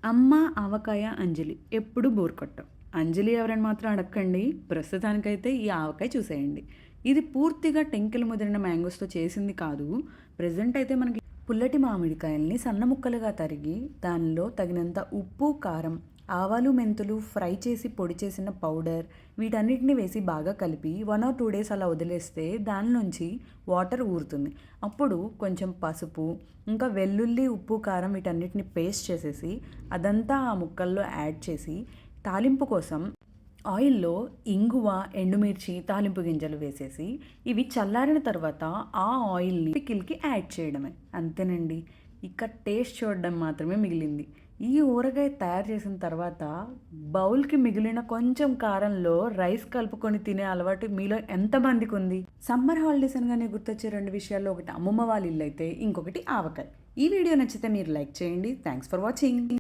అమ్మ, ఆవకాయ, అంజలి ఎప్పుడు బోర్ కొట్టవు. అంజలి ఎవరని మాత్రం అడక్కండి. ప్రస్తుతానికైతే ఈ ఆవకాయ చూసేయండి. ఇది పూర్తిగా టెంకెలు ముదిరిన మ్యాంగోస్‌తో చేసింది కాదు. ప్రెజెంట్ అయితే మనకి పుల్లటి మామిడికాయల్ని సన్న ముక్కలుగా తరిగి, దానిలో తగినంత ఉప్పు, కారం, ఆవాలు, మెంతులు ఫ్రై చేసి పొడి చేసిన పౌడర్ వీటన్నిటిని వేసి బాగా కలిపి 1 ఆర్ 2 డేస్ అలా వదిలేస్తే దాని నుంచి వాటర్ ఊరుతుంది. అప్పుడు కొంచెం పసుపు, ఇంకా వెల్లుల్లి, ఉప్పు, కారం వీటన్నిటిని పేస్ట్ చేసేసి అదంతా ఆ ముక్కల్లో యాడ్ చేసి తాలింపు కోసం ఆయిల్‌లో ఇంగువ, ఎండుమిర్చి, తాలింపు గింజలు వేసేసి ఇవి చల్లారిన తర్వాత ఆ ఆయిల్‌ని పికిల్‌కి యాడ్ చేయడమే. అంతేనండి. ఇక టేస్ట్ చూడడం మాత్రమే మిగిలింది. ఈ ఊరగాయ తయారు చేసిన తర్వాత బౌల్‌కి మిగిలిన కొంచెం కారంలో రైస్ కలుపుకొని తినే అలవాటు మీలో ఎంతమందికి ఉంది? సమ్మర్ హాలిడేస్ అనగానే గుర్తొచ్చే 2 విషయాల్లో ఒకటి అమ్మమ్మ వాళ్ళ ఇల్లైతే ఇంకొకటి ఆవకాయ. ఈ వీడియో నచ్చితే మీరు లైక్ చేయండి. Thanks for watching.